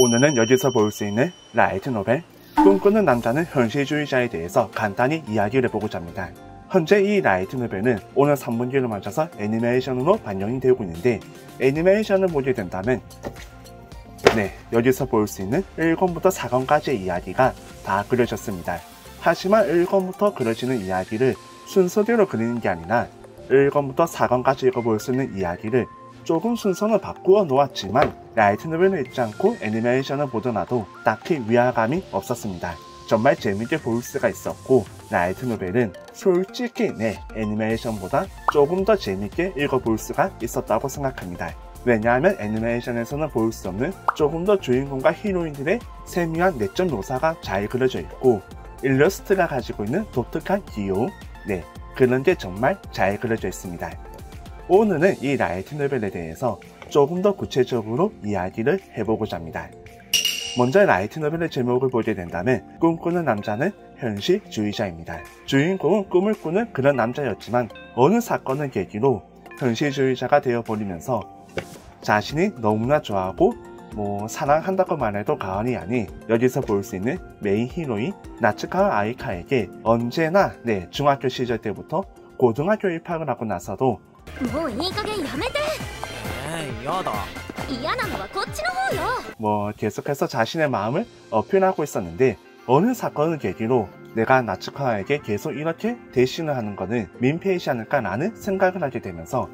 오늘은 여기서 볼 수 있는 라이트 노벨 꿈꾸는 남자는 현실주의자에 대해서 간단히 이야기를 해보고자 합니다. 현재 이 라이트 노벨은 오늘 3분기를 맞춰서 애니메이션으로 반영이 되고 있는데, 애니메이션을 보게 된다면 여기서 볼 수 있는 1권부터 4권까지의 이야기가 다 그려졌습니다. 하지만 1권부터 그려지는 이야기를 순서대로 그리는 게 아니라 1권부터 4권까지 읽어볼 수 있는 이야기를 조금 순서는 바꾸어 놓았지만 라이트 노벨을 읽지 않고 애니메이션을 보더라도 딱히 위화감이 없었습니다. 정말 재밌게 볼 수가 있었고, 라이트 노벨은 솔직히 애니메이션보다 조금 더 재밌게 읽어볼 수가 있었다고 생각합니다. 왜냐하면 애니메이션에서는 볼 수 없는 조금 더 주인공과 히로인들의 세밀한 내적 묘사가 잘 그려져 있고, 일러스트가 가지고 있는 독특한 귀여움, 그런 게 정말 잘 그려져 있습니다. 오늘은 이 라이트 노벨에 대해서 조금 더 구체적으로 이야기를 해보고자 합니다. 먼저 라이트 노벨의 제목을 보게 된다면 꿈꾸는 남자는 현실주의자입니다. 주인공은 꿈을 꾸는 그런 남자였지만 어느 사건을 계기로 현실주의자가 되어버리면서 자신이 너무나 좋아하고 사랑한다고 말해도 과언이 아닌, 여기서 볼 수 있는 메인 히로인 나츠카와 아이카에게 언제나 중학교 시절 때부터 고등학교 입학을 하고 나서도 계속해서 자신의 마음을 어필하고 있었는데, 어느 사건을 계기로 내가 나츠카와에게 계속 이렇게 대신을 하는 것은 민폐이지 않을까라는 생각을 하게 되면서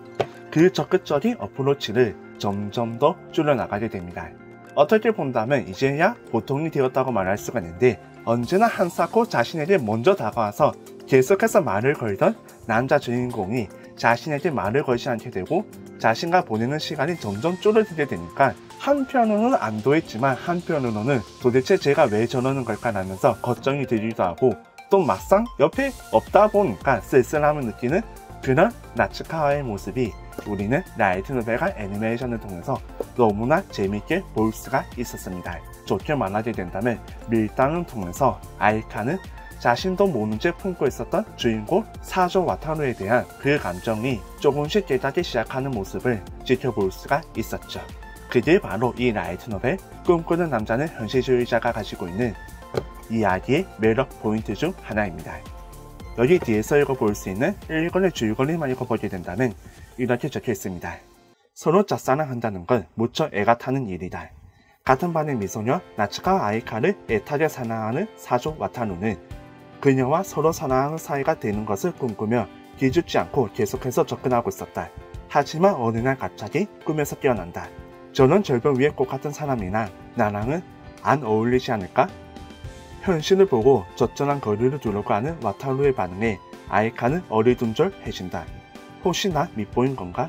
그 적극적인 어프로치를 점점 더 줄여나가게 됩니다. 어떻게 본다면 이제야 보통이 되었다고 말할 수가 있는데, 언제나 한사코 자신에게 먼저 다가와서 계속해서 말을 걸던 남자 주인공이 자신에게 말을 걸지 않게 되고 자신과 보내는 시간이 점점 줄어들게 되니까 한편으로는 안도했지만 한편으로는 도대체 제가 왜 저러는 걸까 라면서 걱정이 되기도 하고, 또 막상 옆에 없다 보니까 쓸쓸함을 느끼는 그런 나츠카와의 모습이 우리는 라이트 노벨과 애니메이션을 통해서 너무나 재밌게 볼 수가 있었습니다. 좋게 말하게 된다면 밀당을 통해서 아이카는 자신도 모른 채 품고 있었던 주인공 사조 와타루에 대한 그 감정이 조금씩 깨닫기 시작하는 모습을 지켜볼 수가 있었죠. 그게 바로 이 라이트 노벨 꿈꾸는 남자는 현실주의자가 가지고 있는 이야기의 매력 포인트 중 하나입니다. 여기 뒤에서 읽어볼 수 있는 1권의 줄거리만 읽어보게 된다면 이렇게 적혀 있습니다. 서로 짝사랑한다는 건 무척 애가 타는 일이다. 같은 반의 미소녀 나츠카와 아이카를 애타게 사랑하는 사조 와타루는 그녀와 서로 사랑하는 사이가 되는 것을 꿈꾸며 기죽지 않고 계속해서 접근하고 있었다. 하지만 어느 날 갑자기 꿈에서 깨어난다. 저는 절벽 위에 꽃 같은 사람이나 나랑은 안 어울리지 않을까? 현실을 보고 적절한 거리를 두려고 하는 와타루의 반응에 아이카는 어리둥절해진다. 혹시 나 밉보인 건가?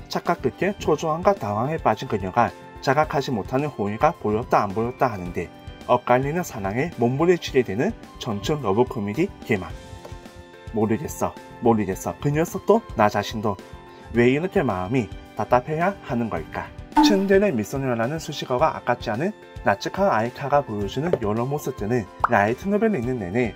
착각 끝에 초조함과 당황에 빠진 그녀가 자각하지 못하는 호의가 보였다 안 보였다 하는데, 엇갈리는 사랑에 몸부림치게 되는 청춘 러브 코미디 개막. 모르겠어. 그 녀석도 나 자신도 왜 이렇게 마음이 답답해야 하는 걸까? 츤데레 미소녀라는 수식어가 아깝지 않은 나츠카와 아이카가 보여주는 여러 모습들은 라이트 노벨을 읽는 내내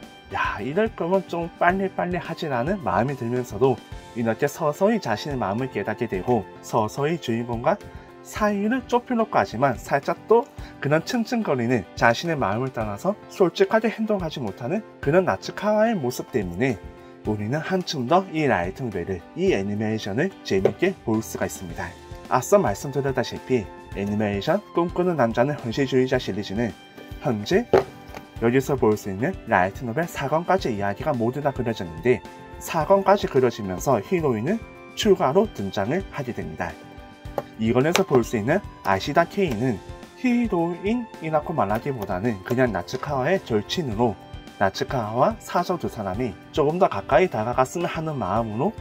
이럴 거면 좀 빨리 하지라는 마음이 들면서도 이렇게 서서히 자신의 마음을 깨닫게 되고, 서서히 주인공과 사이를 좁히려고 하지만 살짝 또 그런 층층거리는 자신의 마음을 따라서 솔직하게 행동하지 못하는 그런 나츠카와의 모습 때문에 우리는 한층 더 이 라이트 노벨을, 이 애니메이션을 재밌게 볼 수가 있습니다. 앞서 말씀드렸다시피 애니메이션 꿈꾸는 남자는 현실주의자 시리즈는 현재 여기서 볼 수 있는 라이트 노벨 4권까지 이야기가 모두 다 그려졌는데, 4권까지 그려지면서 히로인은 추가로 등장을 하게 됩니다. 2권에서 볼 수 있는 아시다 케이는 히로인이라고 말하기보다는 그냥 나츠카와의 절친으로 나츠카와와 사조 두 사람이 조금 더 가까이 다가갔으면 하는 마음으로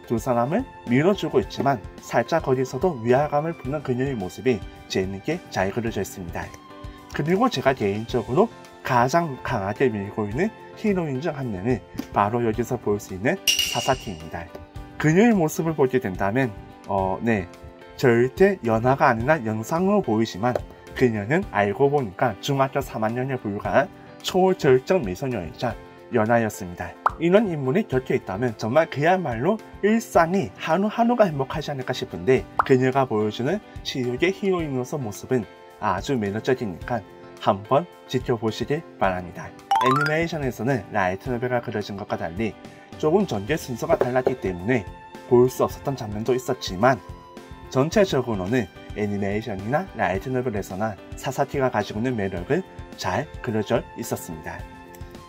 두 사람을 밀어주고 있지만, 살짝 거기서도 위화감을 품는 그녀의 모습이 재밌게 잘 그려져 있습니다. 그리고 제가 개인적으로 가장 강하게 밀고 있는 히로인 중 한 명은 바로 여기서 볼 수 있는 사사키입니다. 그녀의 모습을 보게 된다면 절대 연하가 아니라 영상으로 보이지만 그녀는 알고 보니까 중학교 3학년에 불과한 초절정 미소녀이자 연하였습니다. 이런 인물이 곁에 있다면 정말 그야말로 일상이 하루하루가 행복하지 않을까 싶은데, 그녀가 보여주는 치유의 히로인으로서 모습은 아주 매력적이니까 한번 지켜보시길 바랍니다. 애니메이션에서는 라이트 노벨가 그려진 것과 달리 조금 전개 순서가 달랐기 때문에 볼 수 없었던 장면도 있었지만 전체적으로는 애니메이션이나 라이트 노벨에서나 사사키가 가지고 있는 매력을 잘 그려져 있었습니다.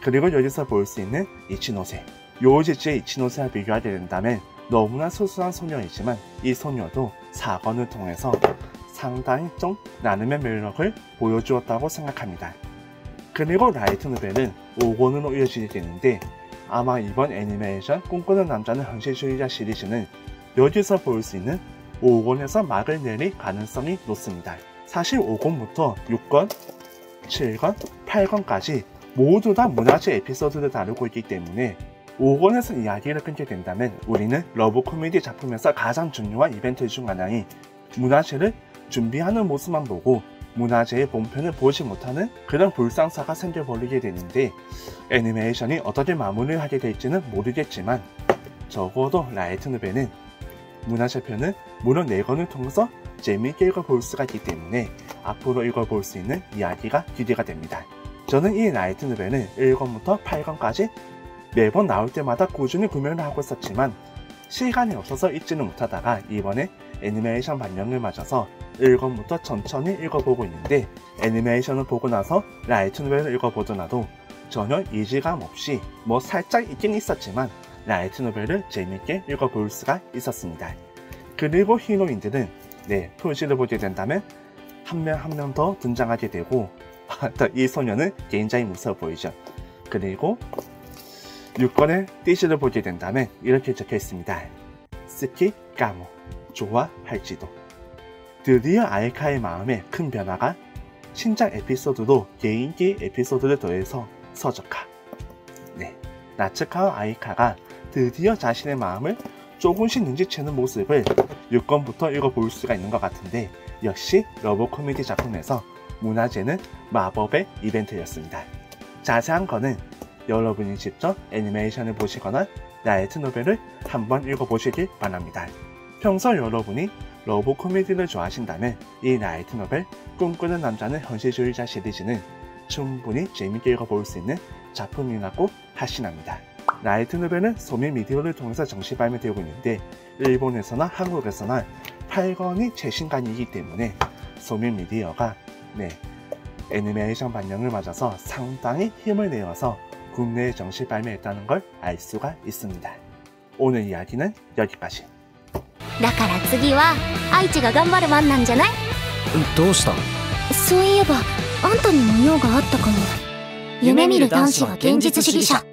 그리고 여기서 볼 수 있는 이치노세, 요지치의 이치노세와 비교하게 된다면 너무나 소소한 소녀이지만 이 소녀도 사건을 통해서 상당히 좀 나름의 매력을 보여주었다고 생각합니다. 그리고 라이트 노벨은 5권으로 이어지게 되는데 아마 이번 애니메이션 꿈꾸는 남자는 현실주의자 시리즈는 여기서 볼 수 있는 5권에서 막을 내릴 가능성이 높습니다. 사실 5권부터 6권, 7권, 8권까지 모두 다 문화재 에피소드를 다루고 있기 때문에 5권에서 이야기를 끊게 된다면 우리는 러브 코미디 작품에서 가장 중요한 이벤트 중 하나인 문화재를 준비하는 모습만 보고 문화재의 본편을 보지 못하는 그런 불상사가 생겨버리게 되는데 애니메이션이 어떻게 마무리를 하게 될지는 모르겠지만 적어도 라이트 노벨은 문화재편은 무려 4권을 통해서 재미있게 읽어볼 수가 있기 때문에 앞으로 읽어볼 수 있는 이야기가 기대가 됩니다. 저는 이 라이트 노벨은 1권부터 8권까지 매번 나올 때마다 꾸준히 구매를 하고 있었지만 시간이 없어서 읽지는 못하다가 이번에 애니메이션 반영을 맞아서 1권부터 천천히 읽어보고 있는데 애니메이션을 보고 나서 라이트 노벨을 읽어보더라도 전혀 이질감 없이 뭐 살짝 있긴 있었지만 라이트 노벨을 재밌게 읽어볼 수가 있었습니다. 그리고 히로인들은 표시를 보게 된다면 한 명 더 등장하게 되고 이 소녀는 굉장히 무서워 보이죠. 그리고 6권의 띠시를 보게 된다면 이렇게 적혀 있습니다. 스키 까모 좋아할지도. 드디어 아이카의 마음에 큰 변화가 신작 에피소드도 개인기 에피소드를 더해서 서적화. 나츠카와 아이카가 드디어 자신의 마음을 조금씩 눈치채는 모습을 6권부터 읽어볼 수가 있는 것 같은데 역시 러브 코미디 작품에서 문화재는 마법의 이벤트였습니다. 자세한 거는 여러분이 직접 애니메이션을 보시거나 라이트 노벨을 한번 읽어보시길 바랍니다. 평소 여러분이 러브 코미디를 좋아하신다면 이 라이트 노벨 꿈꾸는 남자는 현실주의자 시리즈는 충분히 재밌게 읽어볼 수 있는 작품이라고 확신합니다. 라이트 노벨은 소미 미디어를 통해서 정식 발매되고 있는데 일본에서나 한국에서나 8권이 최신간이기 때문에 소미 미디어가 애니메이션 반영을 맞아서 상당히 힘을 내어서 국내에 정식 발매했다는 걸 알 수가 있습니다. 오늘 이야기는 여기까지. だから次は愛知が頑張る番なんじゃない？どうした？そういえばあんたにも用があったかも。夢見る男子は現実主義者。